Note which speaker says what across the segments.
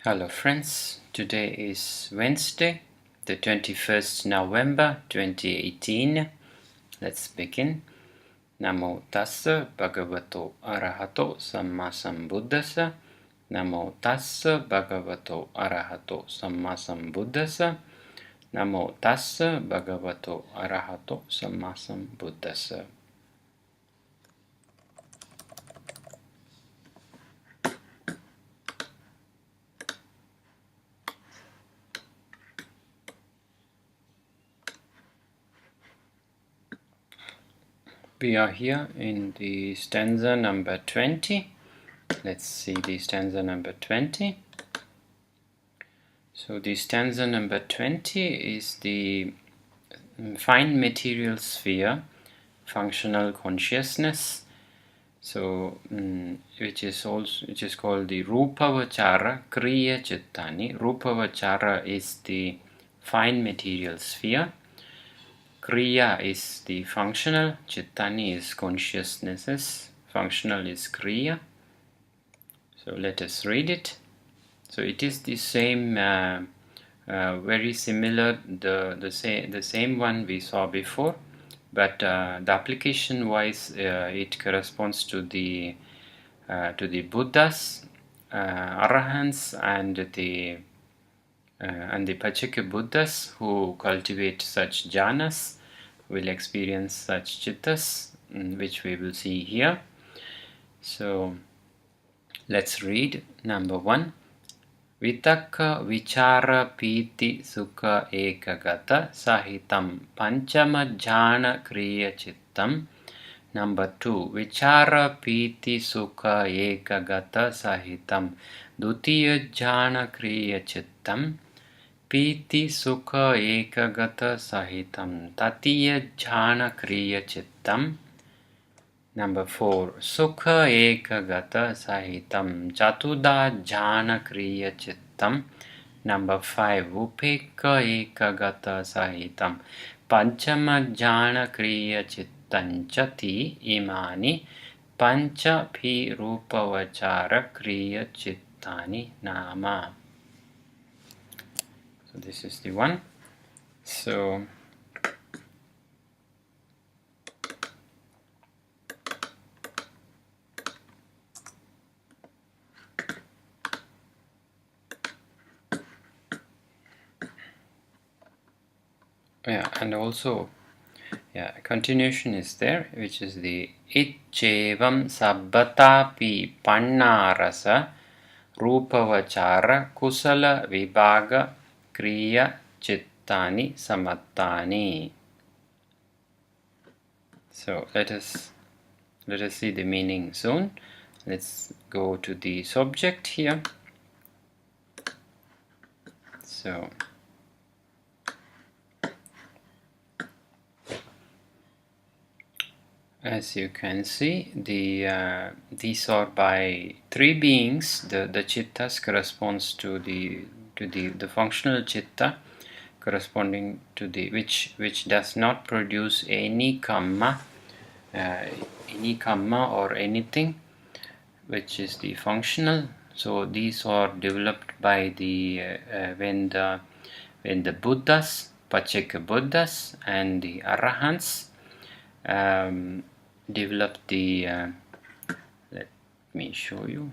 Speaker 1: Hello friends, today is Wednesday, the 21st November 2018. Let's begin. Namo tassa bhagavato arahato samma sambuddhassa. Namo tassa bhagavato arahato samma sambuddhassa. Namo tassa bhagavato arahato samma sambuddhassa. We are here in the stanza number 20. Let's see the stanza number 20. So the stanza number 20 is the fine material sphere, functional consciousness. So which is called the Rupavachara Kriya Chittani. Rupavachara is the fine material sphere. Kriya is the functional, Chittani is consciousnesses, functional is Kriya. So let us read it. So it is the same, very similar, the same one we saw before, but the application wise it corresponds to the Buddhas, Arahants, and the Pachika Buddhas who cultivate such jhanas will experience such chittas, which we will see here. So let's read number 1. Vitakka vichara piti sukha ekagata sahitam panchama jhana kriya chittam. Number 2. Vichara piti sukha ekagata sahitam dutiya jhana kriya chittam. Piti sukha ekagata sahitam tatiya jhana kriya chittam. Number 4. Sukha ekagata sahitam chatuda jhana kriya chittam. Number 5. Upekka ekagata sahitam panchama jhana kriya chittam chati imani pancha pi rupavachara kriya chittani nama. So this is the one. So and also continuation is there, which is the Ch-1 sabbatapi pannarasa rupavachara kusala vibhaga kriya chittani samattani. So let us see the meaning soon. Let's go to the subject here. So as you can see, these are by three beings. The chittas corresponds to the functional chitta, corresponding to the which does not produce any karma or anything, which is the functional. So these are developed by the when the Buddhas, Pachika Buddhas, and the Arahants develop the let me show you.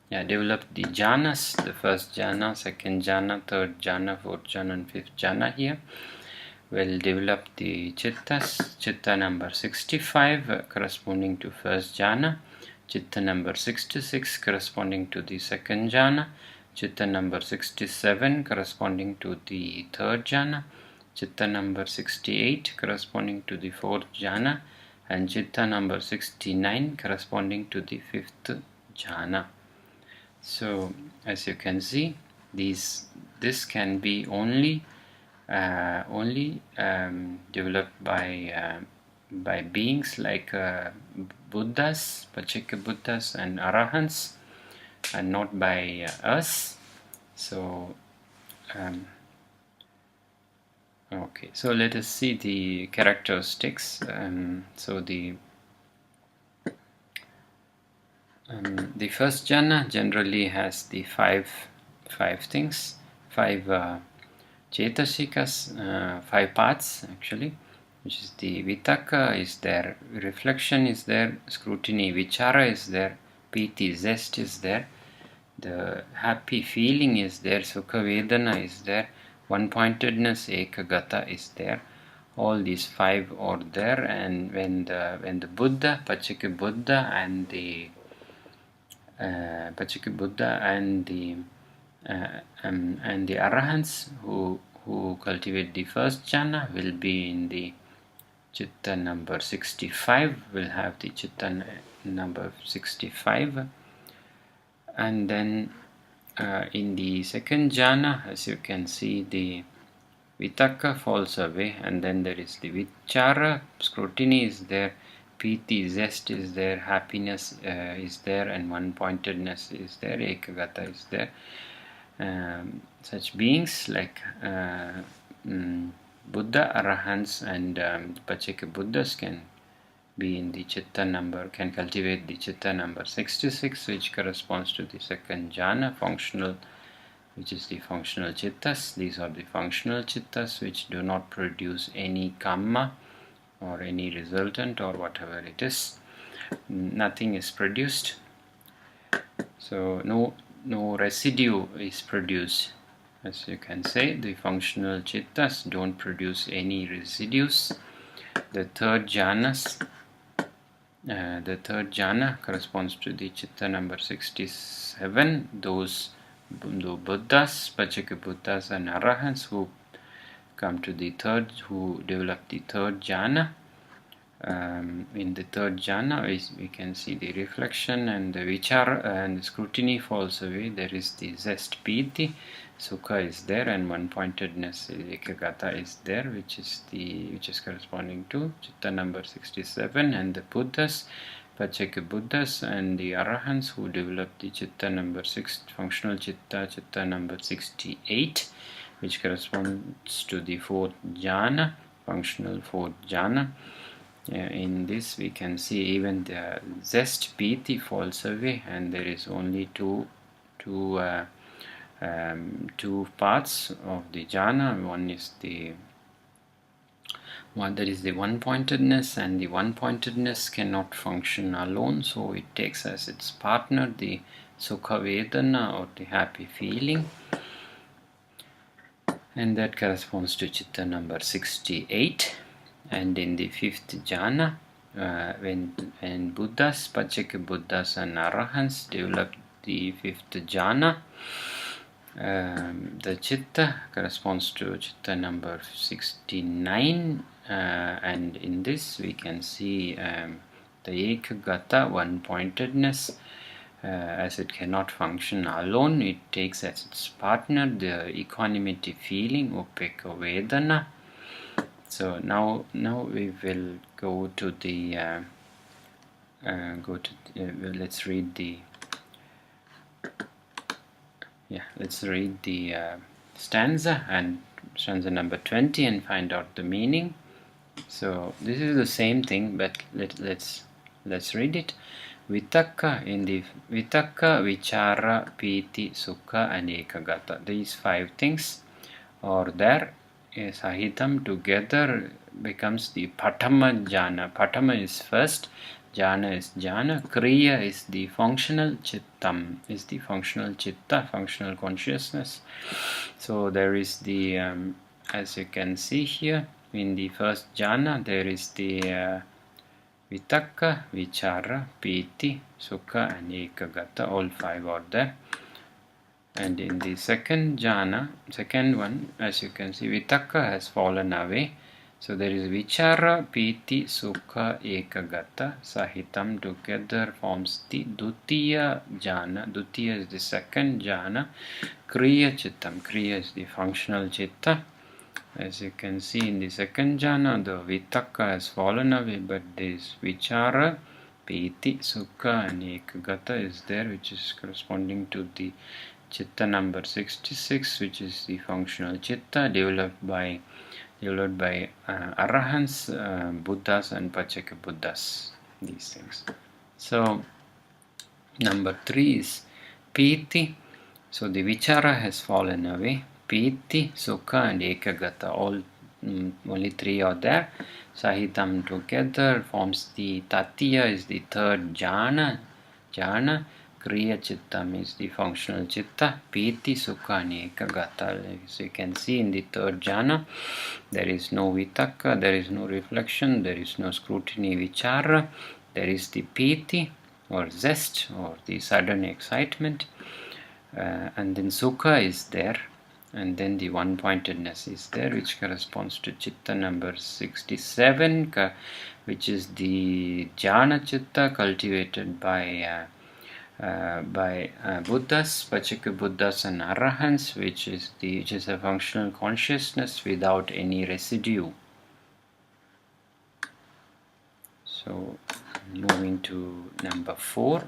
Speaker 1: Develop the jhanas, the first jhana, second jhana, third jhana, fourth jhana, and fifth jhana here. Will develop the chittas. Chitta number 65 corresponding to first jhana. Chitta number 66 corresponding to the second jhana. Chitta number 67 corresponding to the third jhana. Chitta number 68 corresponding to the fourth jhana. And Chitta number 69 corresponding to the fifth jhana. So as you can see, this can be only developed by beings like Buddhas, Pachika Buddhas, and Arahants, and not by us. So okay, so let us see the characteristics. So the The first jhana generally has the 5 five things, five cetasikas, five parts actually, which is the vitaka is there, reflection is there, scrutiny, vichara is there, piti, zest is there, the happy feeling is there, sukha vedana is there, one-pointedness, ekagata is there. All these five are there, and when the Buddha, Pachika Buddha, and the Arahants who cultivate the first jhana will be in the chitta number 65. Will have the chitta number 65, and then in the second jhana, as you can see, the vitaka falls away, and then there is the vichara, scrutiny is there, piti, zest is there, happiness is there, and one-pointedness is there, ekagata is there. Such beings like Buddha, Arahants, and Pachika Buddhas can be in the chitta number, can cultivate the chitta number 66, which corresponds to the second jhana, functional, which is the functional chittas. These are the functional chittas which do not produce any karma or any resultant or whatever it is. Nothing is produced, so no residue is produced. As you can say, the functional chittas don't produce any residues. The third jhana corresponds to the chitta number 67. Those Buddhas, Pachika Buddhas, and Arahants who come to the third, who develop the third jhana. In the third jhana, we can see the reflection and the vichara and the scrutiny falls away. There is the zest, piti, sukha is there, and one-pointedness, ekagata is there, which is corresponding to chitta number 67. And the Buddhas, Pachika Buddhas, and the Arahants who develop the chitta number 6, functional chitta number 68, which corresponds to the fourth jhana, functional fourth jhana. In this we can see even the zest, piti falls away, and there is only two parts of the jhana. One is the one that is the one-pointedness, and the one-pointedness cannot function alone, so it takes as its partner the sukha vedana, or the happy feeling, and that corresponds to chitta number 68. And in the fifth jhana, when Buddhas, Pachika Buddhas, and Arahants develop the fifth jhana, the chitta corresponds to chitta number 69, and in this we can see the ekagata, one-pointedness. As it cannot function alone, it takes as its partner the equanimity feeling, upeka vedana. So now we will go to the let's read the stanza, and stanza number 20, and find out the meaning. So this is the same thing, but let's read it. Vitaka, in the vitaka, vichara, piti, sukha, and ekagata. These five things are there. Sahitam together becomes the Patama jhana. Patama is first, jhana is jhana, kriya is the functional, chittam is the functional chitta, functional consciousness. So there is the, as you can see here, in the first jhana there is the vitaka, vichara, piti, sukha, and ekagata. All five are there. And in the second jhana, second one, as you can see, vitaka has fallen away. So there is vichara, piti, sukha, ekagata, sahitam together forms the dutiya jhana. Dutiya is the second jhana. Kriya chittam. Kriya is the functional chitta. As you can see in the second jhana, the vitaka has fallen away, but this vichara, piti, sukha, and ekagata is there, which is corresponding to the chitta number 66, which is the functional chitta developed by Arahants, Buddhas, and Pachika Buddhas. These things. So number 3 is piti. So the vichara has fallen away. Piti, Sukha and Ekagata, all only three are there. Sahitam together forms the Tatiya is the third jhana. Kriya Chittam is the functional chitta. Piti, Sukha and Ekagata. As you can see in the third jhana, there is no vitaka, there is no reflection, there is no scrutiny vichara. There is the piti or zest or the sudden excitement. And then Sukha is there, and then the one-pointedness is there, which corresponds to Chitta number 67, which is the Jhana Chitta cultivated by Buddhas, Pachika Buddhas and Arahants, which is a functional consciousness without any residue. So moving to number 4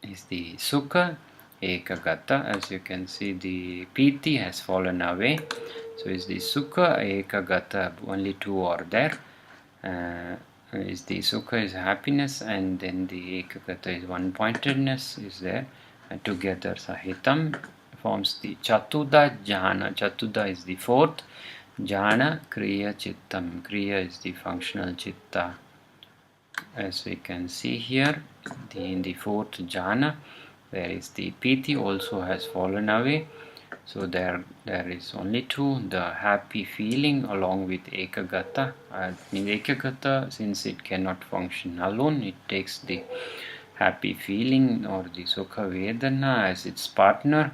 Speaker 1: is the Sukha Ekagata. As you can see, the Piti has fallen away. So is the Sukha Ekagata, only two are there. Is the Sukha is happiness, and then the Ekagata is one-pointedness is there. And together Sahitam forms the Chatuda Jhana. Chatuda is the fourth. Jhana Kriya Chittam. Kriya is the functional chitta. As we can see here, in the fourth jhana, there is the piti also has fallen away. So there is only two, the happy feeling along with ekagata. In ekagata, since it cannot function alone, it takes the happy feeling or the sukha vedana as its partner.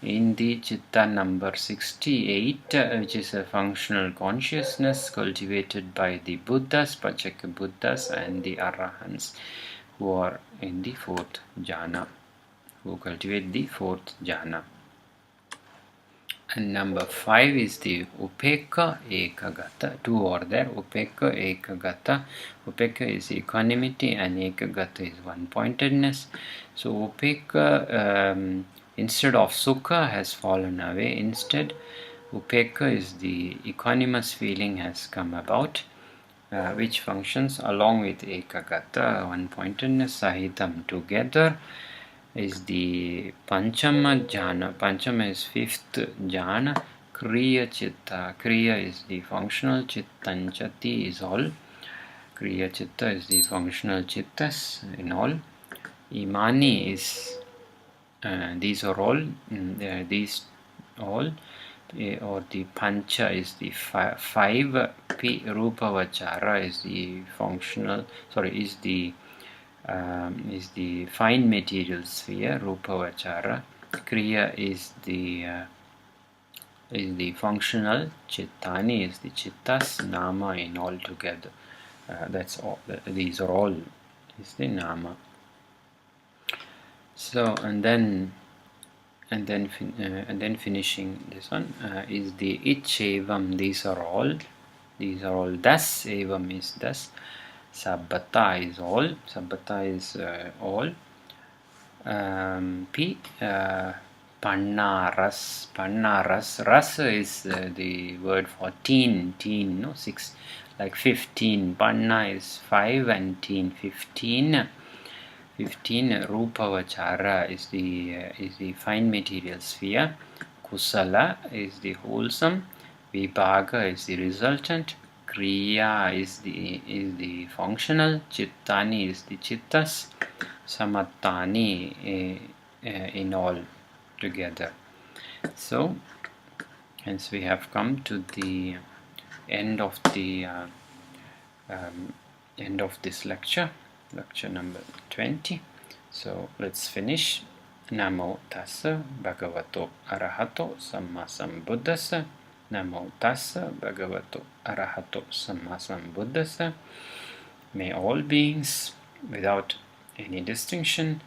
Speaker 1: In the chitta number 68, which is a functional consciousness cultivated by the Buddhas, Pachaka Buddhas and the Arahants, who are in the fourth jhana, who cultivate the fourth jhana. And number 5 is the Upekka Ekagata. Two are there, Upekka Ekagata. Upekka is equanimity and Ekagata is one-pointedness. So Upekka, instead of Sukha, has fallen away. Instead, Upekka is the equanimous feeling has come about, which functions along with Ekagata, one-pointedness, Sahitam together. Is the Panchama Jhana. Panchama is fifth Jhana. Kriya Chitta. Kriya is the functional Chittanchati is all. Kriya Chitta is the functional Chittas in all. Imani is these are all. These all. Or the Pancha is the five. P Rupa Vachara is the functional. Is the fine material sphere, Rupa Vachara. Kriya is the functional, Chittani is the Chittas, Nama in all together. That's all. These are all is the Nama. So and then finishing this one is the Ich Evam. These are all. Das. Evam is das. Sabbata is all. Sabbata is all. P. Pannaras. Pannaras. Ras is the word for teen. Teen, no? 6. Like 15. Panna is 5 and teen 15. 15. Rupa Vachara is the fine material sphere. Kusala is the wholesome. Vibhaga is the resultant. Kriya is the functional. Chittani is the chittas. Samattani in all together. So hence we have come to the end of the end of this lecture number 20. So let's finish. Namo tassa bhagavato arahato samma sambuddhassa. Namo tassa bhagavato arahato samma sambuddhassa. May all beings, without any distinction,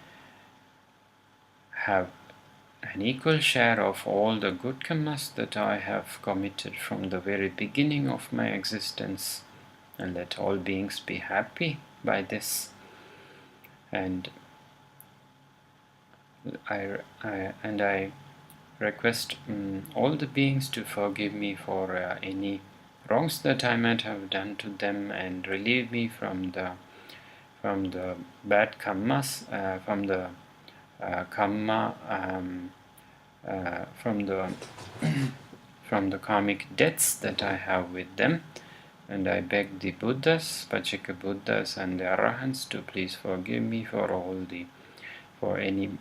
Speaker 1: have an equal share of all the good karmas that I have committed from the very beginning of my existence, and let all beings be happy by this. And I request all the beings to forgive me for any wrongs that I might have done to them, and relieve me from the bad karmas, from the karma from the karmic debts that I have with them, and I beg the Buddhas, Pacceka Buddhas, and the Arahants to please forgive me for any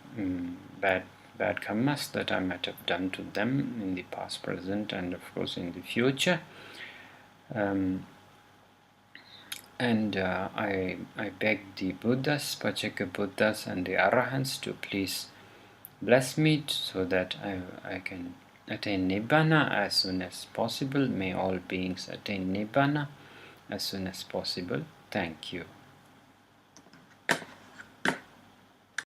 Speaker 1: bad karmas that I might have done to them in the past, present, and of course in the future. I beg the Buddhas, Pacceka Buddhas, and the Arahants to please bless me so that I can attain Nibbana as soon as possible. May all beings attain Nibbana as soon as possible. Thank you.